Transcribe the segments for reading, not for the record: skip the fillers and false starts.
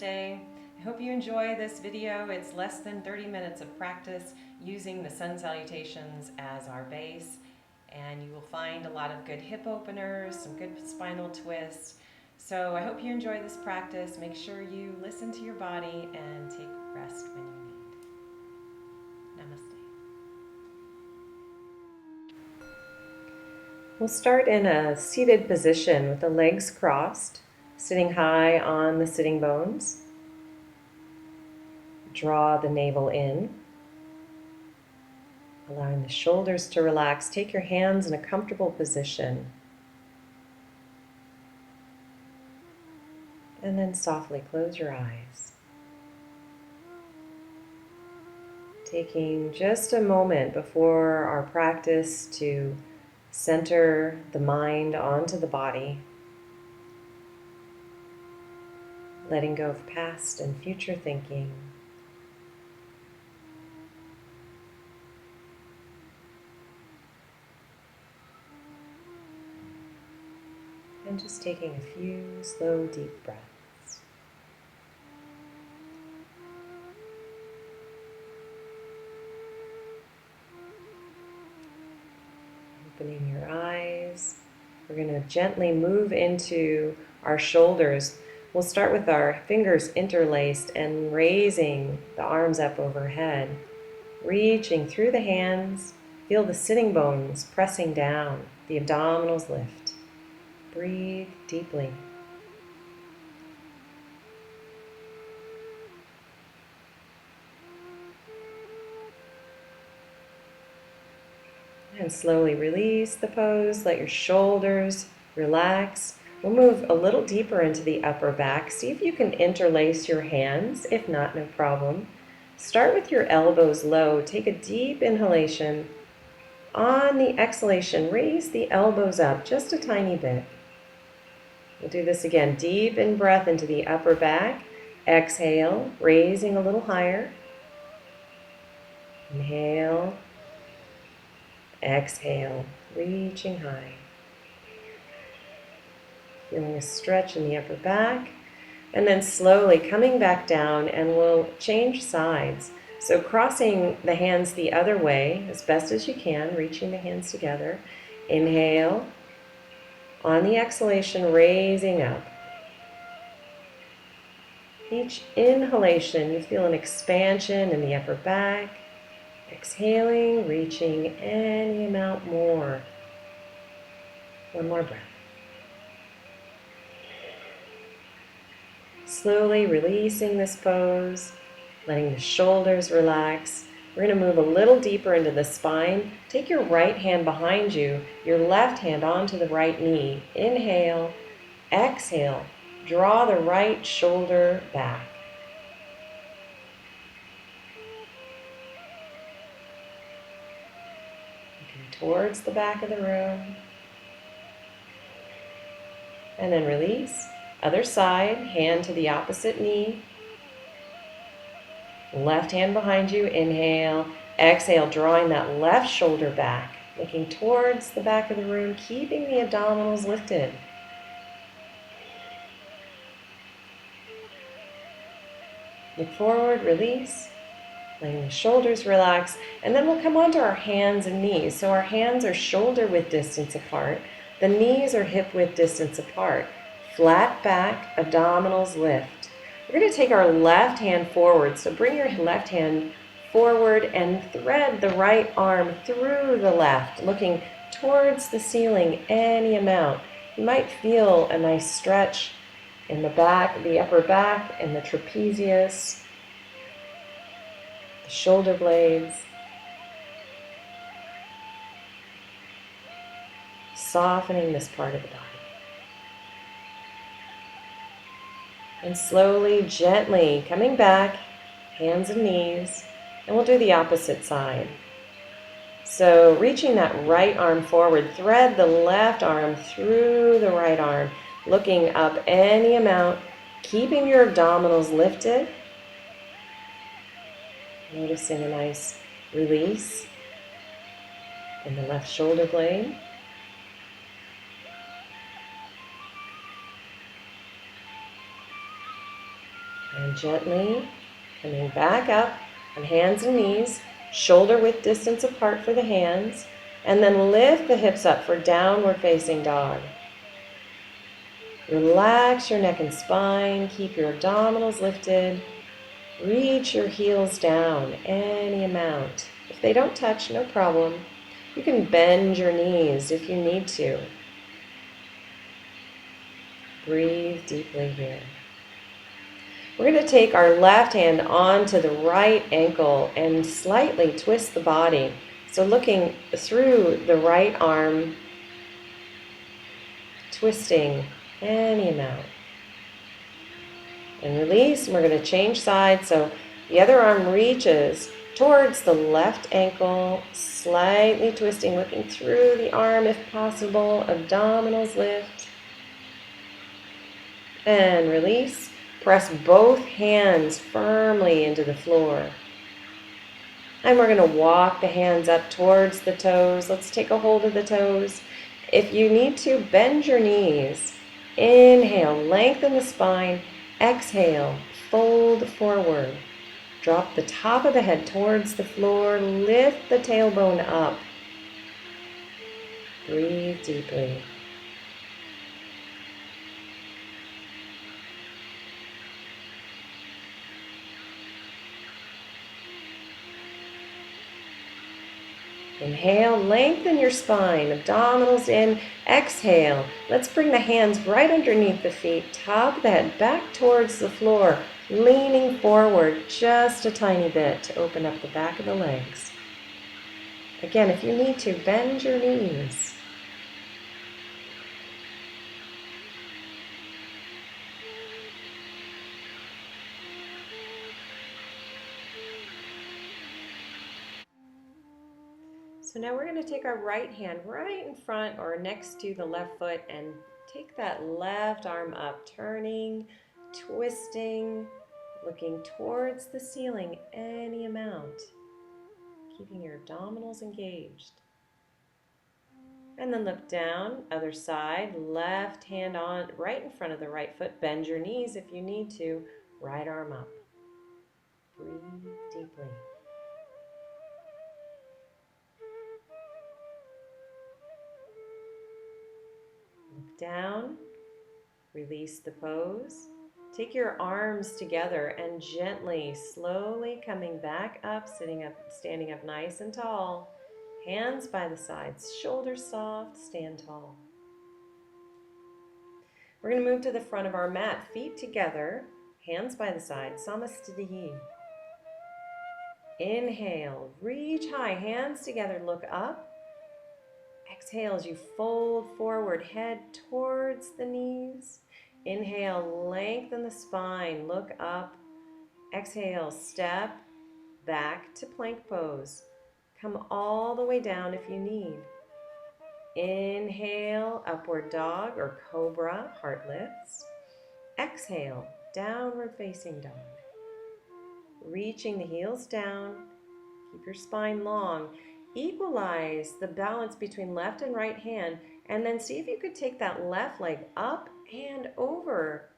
Namaste. I hope you enjoy this video. It's less than 30 minutes of practice using the sun salutations as our base, and you will find a lot of good hip openers, some good spinal twists. So I hope you enjoy this practice. Make sure you listen to your body and take rest when you need. Namaste. We'll start in a seated position with the legs crossed, sitting high on the sitting bones. Draw the navel in, allowing the shoulders to relax. Take your hands in a comfortable position. And then softly close your eyes. Taking just a moment before our practice to center the mind onto the body, letting go of past and future thinking. And just taking a few slow, deep breaths. Opening your eyes. We're going to gently move into our shoulders. We'll start with our fingers interlaced and raising the arms up overhead. Reaching through the hands. Feel the sitting bones pressing down. The abdominals lift. Breathe deeply. And slowly release the pose. Let your shoulders relax. We'll move a little deeper into the upper back. See if you can interlace your hands. If not, no problem. Start with your elbows low. Take a deep inhalation. On the exhalation, raise the elbows up just a tiny bit. We'll do this again. Deep in breath into the upper back. Exhale, raising a little higher. Inhale. Exhale, reaching high. Feeling a stretch in the upper back. And then slowly coming back down, and we'll change sides. So crossing the hands the other way as best as you can, reaching the hands together. Inhale. On the exhalation, raising up. Each inhalation, you feel an expansion in the upper back. Exhaling, reaching any amount more. One more breath. Slowly releasing this pose, letting the shoulders relax. We're going to move a little deeper into the spine. Take your right hand behind you, your left hand onto the right knee. Inhale, exhale, draw the right shoulder back. Looking towards the back of the room. And then release. Other side, hand to the opposite knee. Left hand behind you, inhale, exhale, drawing that left shoulder back, looking towards the back of the room, keeping the abdominals lifted. Look forward, release, letting the shoulders relax, and then we'll come onto our hands and knees. So our hands are shoulder width distance apart, the knees are hip width distance apart. Flat back, abdominals lift. We're going to take our left hand forward, so bring your left hand forward and thread the right arm through the left, looking towards the ceiling any amount. You might feel a nice stretch in the back, the upper back, and the trapezius, the shoulder blades. Softening this part of the body. And slowly, gently coming back, hands and knees, and we'll do the opposite side. So reaching that right arm forward, thread the left arm through the right arm, looking up any amount, keeping your abdominals lifted. Noticing a nice release in the left shoulder blade. And gently coming back up on hands and knees, shoulder width distance apart for the hands, and then lift the hips up for downward facing dog. Relax your neck and spine, keep your abdominals lifted. Reach your heels down any amount. If they don't touch, no problem. You can bend your knees if you need to. Breathe deeply here. We're going to take our left hand onto the right ankle and slightly twist the body. So looking through the right arm, twisting any amount. And release, and we're going to change sides. So the other arm reaches towards the left ankle, slightly twisting, looking through the arm if possible. Abdominals lift. And release. Press both hands firmly into the floor. And we're going to walk the hands up towards the toes. Let's take a hold of the toes. If you need to, bend your knees. Inhale, lengthen the spine. Exhale, fold forward. Drop the top of the head towards the floor. Lift the tailbone up. Breathe deeply. Inhale, lengthen your spine, abdominals in. Exhale, let's bring the hands right underneath the feet, top of the head back towards the floor, leaning forward just a tiny bit to open up the back of the legs. Again, if you need to, bend your knees. So now we're going to take our right hand right in front or next to the left foot and take that left arm up, turning, twisting, looking towards the ceiling any amount, keeping your abdominals engaged. And then look down, other side, left hand on right in front of the right foot. Bend your knees if you need to, right arm up. Breathe deeply. Look down, release the pose. Take your arms together and gently, slowly coming back up, standing up nice and tall. Hands by the sides, shoulders soft, stand tall. We're going to move to the front of our mat, feet together, hands by the side, Samastitihi. Inhale, reach high, hands together, look up. Exhale as you fold forward, head towards the knees. Inhale, lengthen the spine, look up. Exhale, step back to plank pose. Come all the way down if you need. Inhale, upward dog or cobra, heart lifts. Exhale, downward facing dog. Reaching the heels down, keep your spine long. Equalize the balance between left and right hand, and then see if you could take that left leg up and over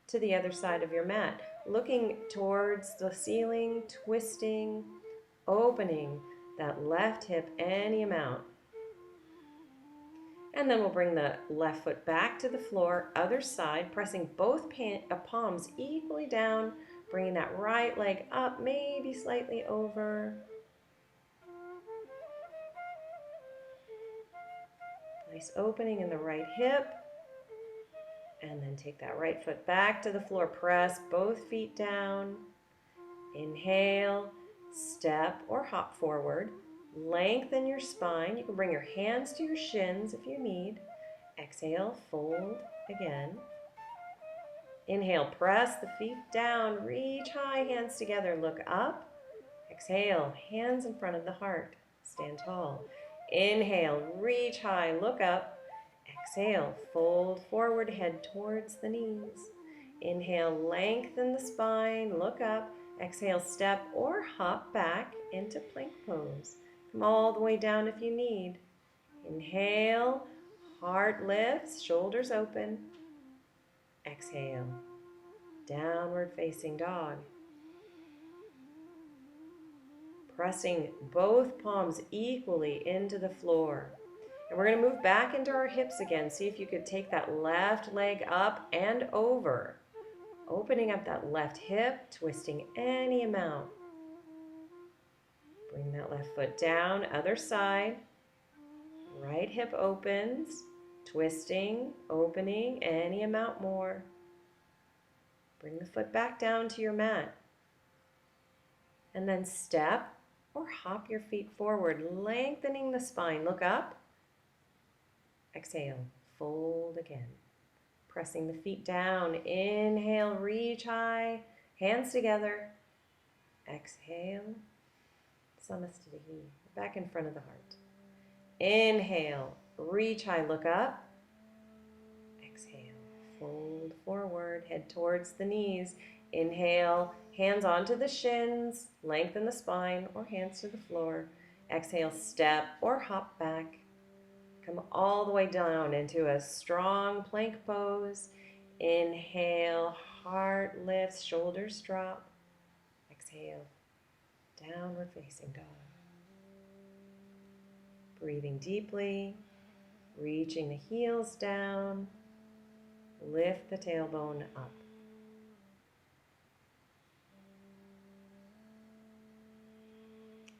to the other side of your mat, looking towards the ceiling, twisting, opening that left hip any amount. And then we'll bring the left foot back to the floor, other side, pressing both palms equally down, bringing that right leg up, maybe slightly over. Nice opening in the right hip. And then take that right foot back to the floor. Press both feet down. Inhale, step or hop forward. Lengthen your spine. You can bring your hands to your shins if you need. Exhale, fold again. Inhale, press the feet down. Reach high, hands together. Look up. Exhale, hands in front of the heart. Stand tall. Inhale, reach high, look up. Exhale, fold forward, head towards the knees. Inhale, lengthen the spine, look up. Exhale, step or hop back into plank pose. Come all the way down if you need. Inhale, heart lifts, shoulders open. Exhale, Downward facing dog. Pressing both palms equally into the floor. And we're going to move back into our hips again. See if you could take that left leg up and over. Opening up that left hip, twisting any amount. Bring that left foot down, other side. Right hip opens, twisting, opening any amount more. Bring the foot back down to your mat. And then step or hop your feet forward, lengthening the spine. Look up. Exhale, fold again. Pressing the feet down. Inhale, reach high. Hands together. Exhale. Samastitihi. Back in front of the heart. Inhale, reach high, look up. Exhale, fold forward, head towards the knees. Inhale, hands onto the shins, lengthen the spine, or hands to the floor. Exhale, step or hop back. Come all the way down into a strong plank pose. Inhale, heart lifts, shoulders drop. Exhale, downward facing dog. Breathing deeply, reaching the heels down. Lift the tailbone up.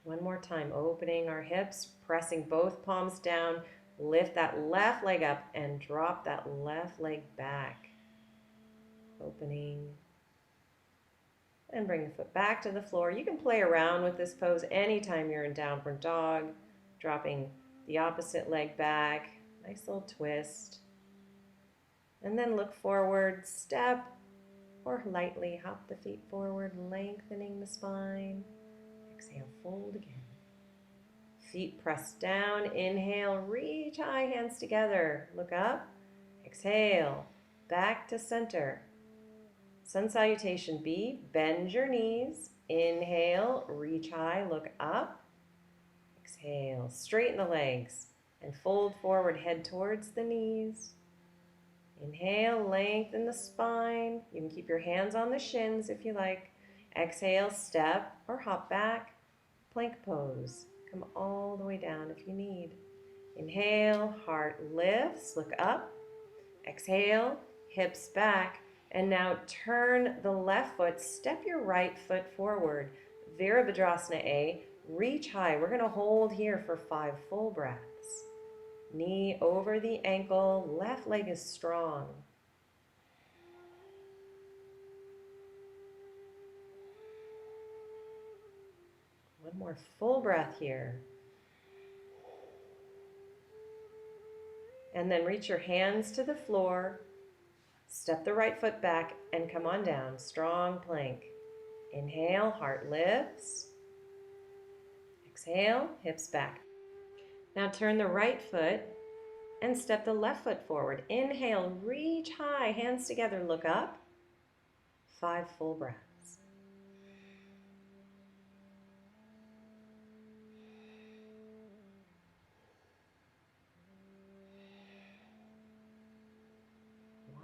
One more time, opening our hips, pressing both palms down. Lift that left leg up and drop that left leg back. Opening. And bring the foot back to the floor. You can play around with this pose anytime you're in downward dog. Dropping the opposite leg back. Nice little twist. And then look forward, step, or lightly hop the feet forward, lengthening the spine. Exhale, fold again. Feet pressed down. Inhale, reach high, hands together. Look up. Exhale, back to center. Sun salutation B, bend your knees. Inhale, reach high, look up. Exhale, straighten the legs and fold forward, head towards the knees. Inhale, lengthen the spine. You can keep your hands on the shins if you like. Exhale, step or hop back. Plank pose. Come all the way down if you need. Inhale, heart lifts, look up. Exhale, hips back. And now turn the left foot, step your right foot forward. Virabhadrasana A, reach high. We're going to hold here for 5 full breaths. Knee over the ankle, left leg is strong. One more full breath here. And then reach your hands to the floor. Step the right foot back and come on down. Strong plank. Inhale, heart lifts. Exhale, hips back. Now turn the right foot and step the left foot forward. Inhale, reach high, hands together, look up. 5 full breaths.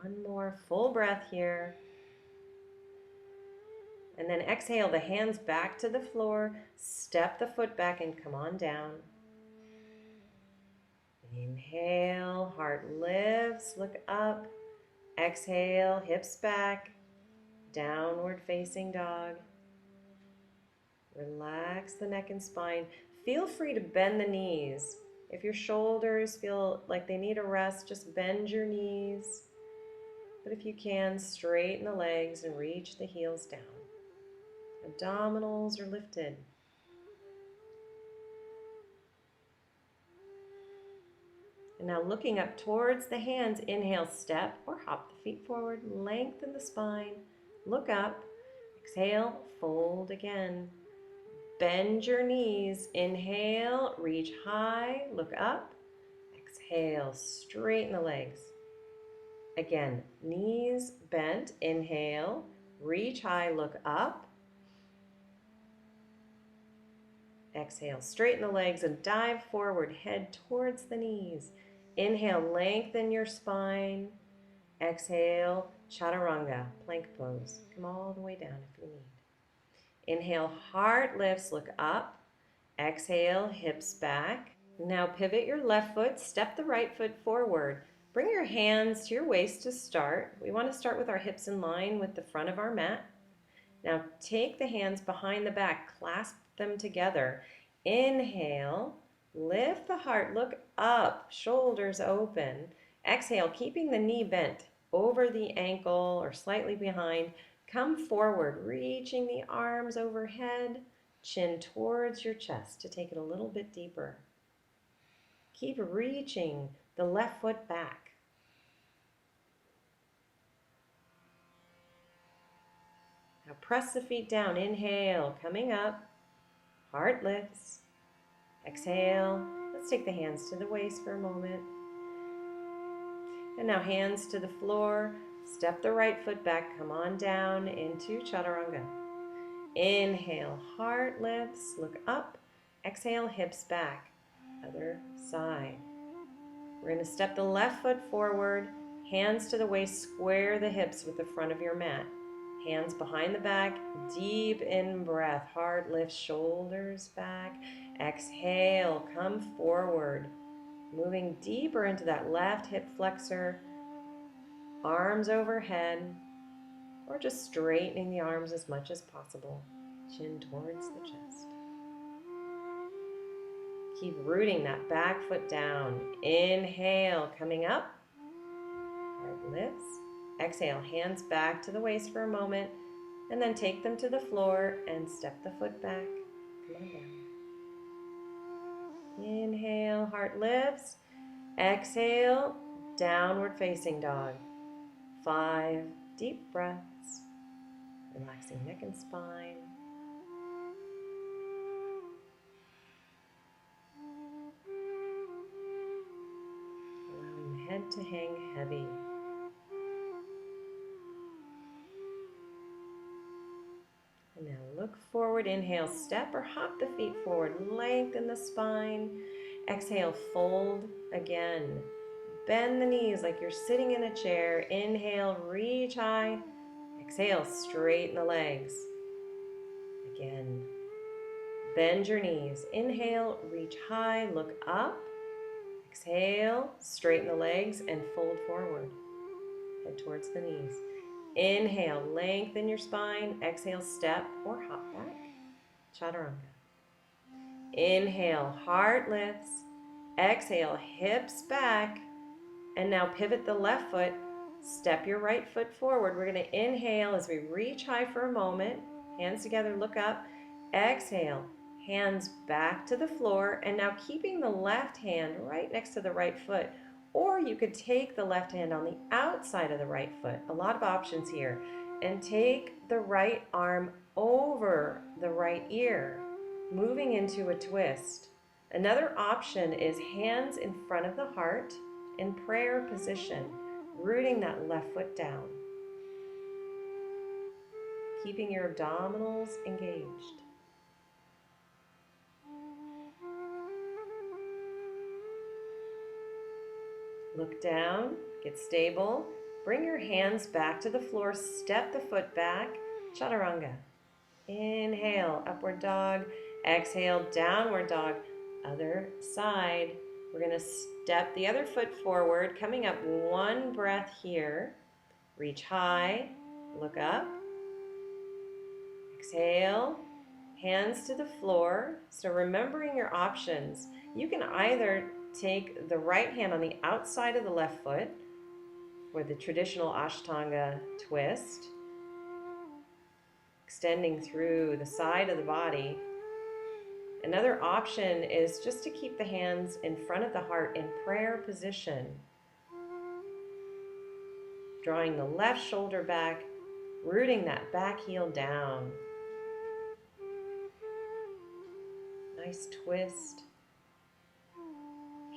One more full breath here. And then exhale, the hands back to the floor. Step the foot back and come on down. Inhale, heart lifts, look up. Exhale, hips back. Downward facing dog. Relax the neck and spine. Feel free to bend the knees. If your shoulders feel like they need a rest, just bend your knees. But if you can, straighten the legs and reach the heels down. Abdominals are lifted. And now looking up towards the hands, inhale, step or hop the feet forward, lengthen the spine, look up, exhale, fold again. Bend your knees, inhale, reach high, look up, exhale, straighten the legs. Again, knees bent, inhale, reach high, look up, exhale, straighten the legs and dive forward, head towards the knees. Inhale, lengthen your spine. Exhale, Chaturanga, plank pose. Come all the way down if you need. Inhale, heart lifts, look up. Exhale, hips back. Now pivot your left foot, step the right foot forward. Bring your hands to your waist to start. We want to start with our hips in line with the front of our mat. Now take the hands behind the back, clasp them together. Inhale, lift the heart, look up, shoulders open. Exhale, keeping the knee bent over the ankle or slightly behind. Come forward, reaching the arms overhead, chin towards your chest to take it a little bit deeper. Keep reaching the left foot back. Now press the feet down. Inhale, coming up. Heart lifts. Exhale. Let's take the hands to the waist for a moment. And now hands to the floor. Step the right foot back. Come on down into Chaturanga. Inhale, heart lifts. Look up. Exhale, hips back. Other side. We're going to step the left foot forward. Hands to the waist. Square the hips with the front of your mat. Hands behind the back, deep in breath, heart lifts, shoulders back. Exhale, come forward, moving deeper into that left hip flexor, arms overhead, or just straightening the arms as much as possible, chin towards the chest. Keep rooting that back foot down. Inhale, coming up, heart lifts. Exhale, hands back to the waist for a moment. And then take them to the floor and step the foot back. Come on down. Inhale, heart lifts. Exhale, downward facing dog. 5 deep breaths. Relaxing neck and spine. Allowing the head to hang heavy. And now look forward, inhale, step or hop the feet forward, lengthen the spine. Exhale, fold again. Bend the knees like you're sitting in a chair. Inhale, reach high. Exhale, straighten the legs. Again, bend your knees. Inhale, reach high, look up. Exhale, straighten the legs and fold forward. Head towards the knees. Inhale, lengthen your spine. Exhale, step or hop back. Chaturanga. Inhale, heart lifts. Exhale, hips back. And now pivot the left foot. Step your right foot forward. We're going to inhale as we reach high for a moment. Hands together, look up. Exhale, hands back to the floor. And now keeping the left hand right next to the right foot. Or you could take the left hand on the outside of the right foot. A lot of options here. And take the right arm over the right ear, moving into a twist. Another option is hands in front of the heart in prayer position, rooting that left foot down. Keeping your abdominals engaged. Look down, get stable. Bring your hands back to the floor, step the foot back, Chaturanga. Inhale, upward dog. Exhale, downward dog. Other side. We're going to step the other foot forward, coming up one breath here. Reach high, look up. Exhale, hands to the floor. So remembering your options, you can either take the right hand on the outside of the left foot for the traditional Ashtanga twist, extending through the side of the body. Another option is just to keep the hands in front of the heart in prayer position, drawing the left shoulder back, rooting that back heel down. Nice twist.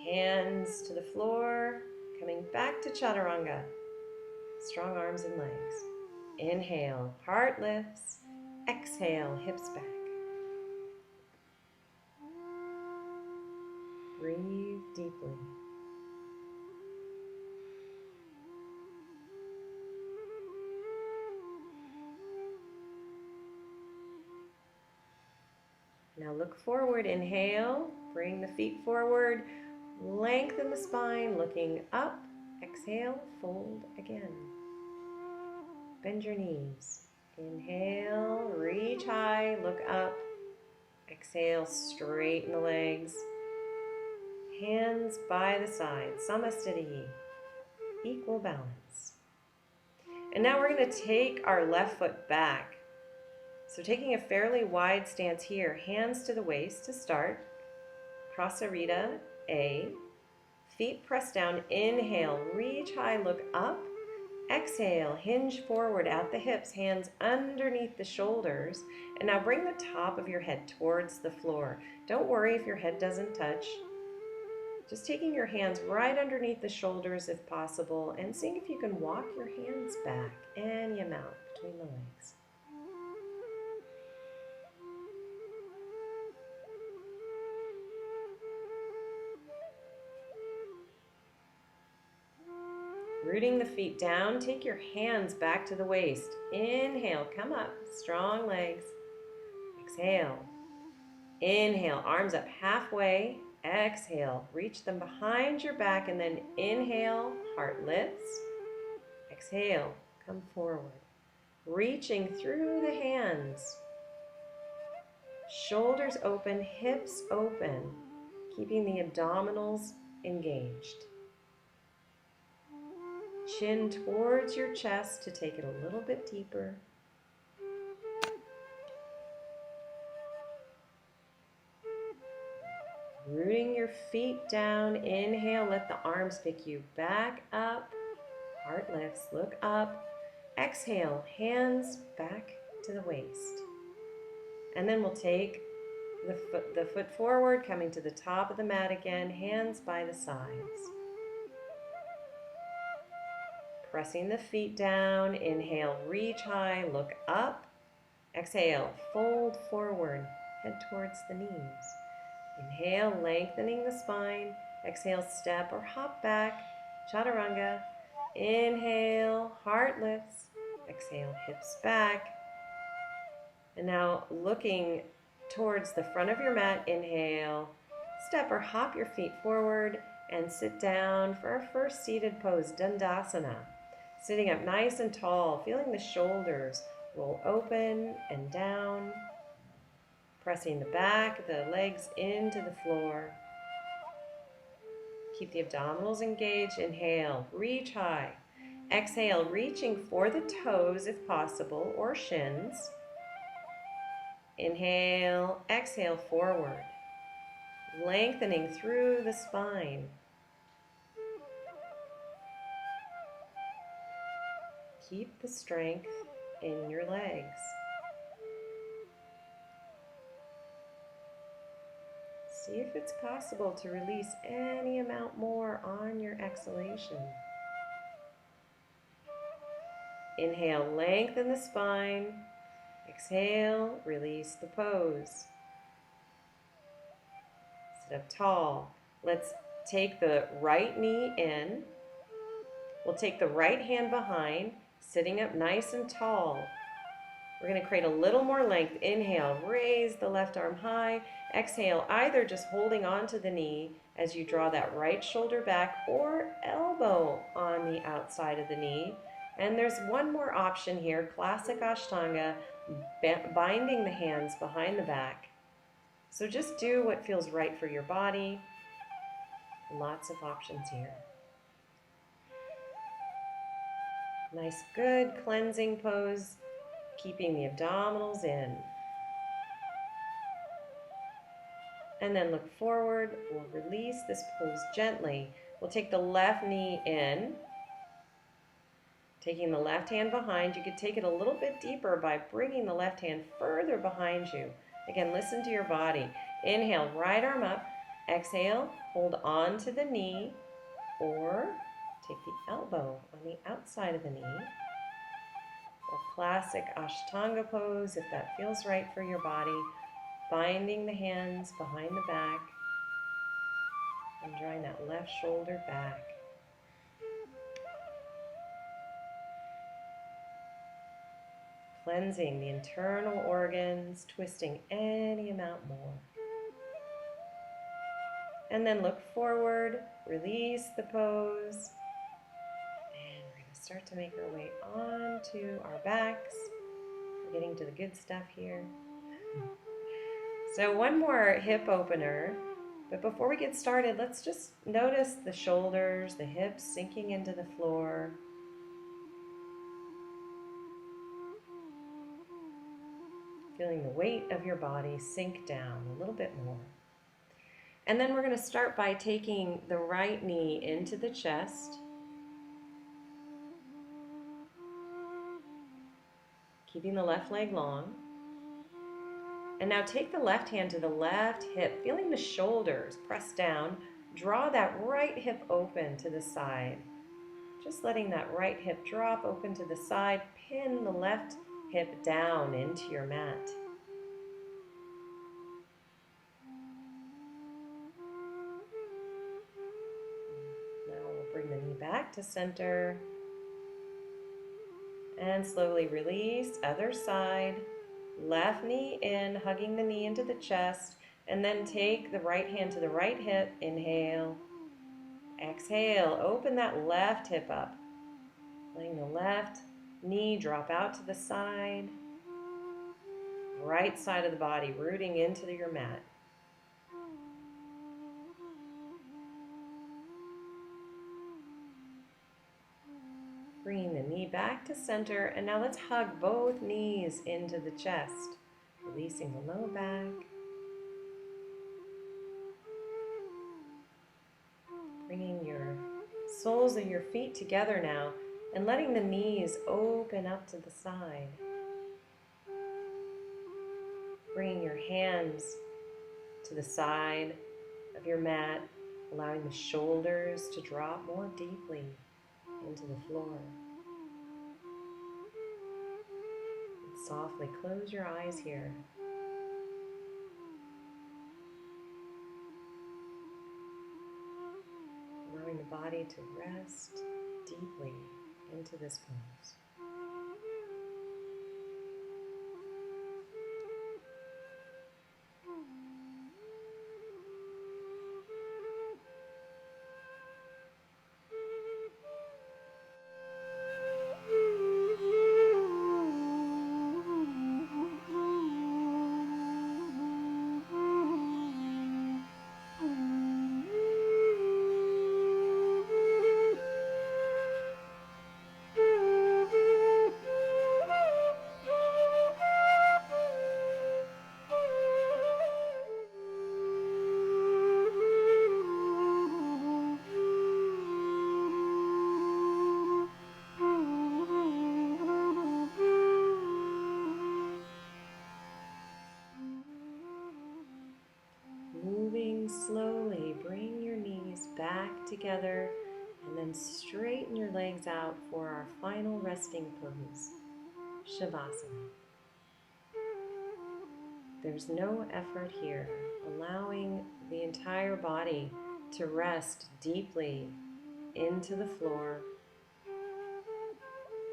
Hands to the floor, coming back to Chaturanga. Strong arms and legs. Inhale, heart lifts. Exhale, hips back. Breathe deeply. look forward, inhale, bring the feet forward, lengthen the spine, looking up, exhale, fold again. Bend your knees. Inhale, reach high, look up, exhale, straighten the legs. Hands by the side, Samastiti, equal balance. And now we're going to take our left foot back. So taking a fairly wide stance here, hands to the waist to start. Prasarita, A. Feet press down, inhale, reach high, look up. Exhale, hinge forward at the hips, hands underneath the shoulders. And now bring the top of your head towards the floor. Don't worry if your head doesn't touch. Just taking your hands right underneath the shoulders if possible, and seeing if you can walk your hands back any amount between the legs. Rooting the feet down, take your hands back to the waist. Inhale, come up, strong legs. Exhale. Inhale, arms up halfway. Exhale, reach them behind your back, and then inhale, heart lifts. Exhale, come forward. Reaching through the hands. Shoulders open, hips open, keeping the abdominals engaged. Chin towards your chest to take it a little bit deeper. Rooting your feet down, inhale, let the arms pick you back up. Heart lifts, look up. Exhale, hands back to the waist. And then we'll take the foot forward, coming to the top of the mat again, hands by the sides. Pressing the feet down, inhale, reach high, look up. Exhale, fold forward, head towards the knees. Inhale, lengthening the spine. Exhale, step or hop back, chaturanga. Inhale, heart lifts. Exhale, hips back. And now looking towards the front of your mat, inhale, step or hop your feet forward and sit down for our first seated pose, Dandasana. Sitting up nice and tall, feeling the shoulders roll open and down, pressing the back of the legs into the floor. Keep the abdominals engaged. Inhale, reach high. Exhale, reaching for the toes if possible, or shins. Inhale, exhale, forward. Lengthening through the spine. Keep the strength in your legs. See if it's possible to release any amount more on your exhalation. Inhale, lengthen the spine. Exhale, release the pose. Sit up tall. Let's take the right knee in. We'll take the right hand behind, sitting up nice and tall. We're going to create a little more length. Inhale, raise the left arm high. Exhale, either just holding onto the knee as you draw that right shoulder back, or elbow on the outside of the knee. And there's one more option here, classic Ashtanga, binding the hands behind the back. So just do what feels right for your body. Lots of options here. Nice, good cleansing pose, keeping the abdominals in. And then look forward. We'll release this pose gently. We'll take the left knee in, taking the left hand behind. You could take it a little bit deeper by bringing the left hand further behind you. Again, listen to your body. Inhale, right arm up. Exhale, hold on to the knee, or take the elbow on the outside of the knee. Or classic Ashtanga pose if that feels right for your body. Binding the hands behind the back and drawing that left shoulder back. cleansing the internal organs, twisting any amount more. And then look forward, release the pose, and we're going to start to make our way onto our backs. We're getting to the good stuff here. So one more hip opener, but before we get started, let's just notice the shoulders, the hips sinking into the floor. Feeling the weight of your body sink down a little bit more. And then we're going to start by taking the right knee into the chest, keeping the left leg long. And now take the left hand to the left hip, feeling the shoulders press down. Draw that right hip open to the side. Just letting that right hip drop open to the side. Pin the left hip down into your mat. Now we'll bring the knee back to center. And slowly release, other side. Left knee in, hugging the knee into the chest. And then take the right hand to the right hip. Inhale. Exhale, open that left hip up. Letting the left knee drop out to the side. Right side of the body rooting into your mat. Bringing the knee back to center, and now let's hug both knees into the chest, releasing the low back. Bringing your soles of your feet together now, and letting the knees open up to the side. Bringing your hands to the side of your mat, allowing the shoulders to drop more deeply into the floor. And softly close your eyes here. Allowing the body to rest deeply into this pose. Moving slowly, bring your knees back together and then straighten your legs out for our final resting pose, Shavasana. There's no effort here, allowing the entire body to rest deeply into the floor,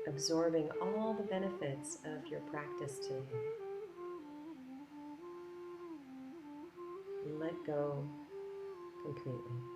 absorbing all the benefits of your practice today. Let go completely.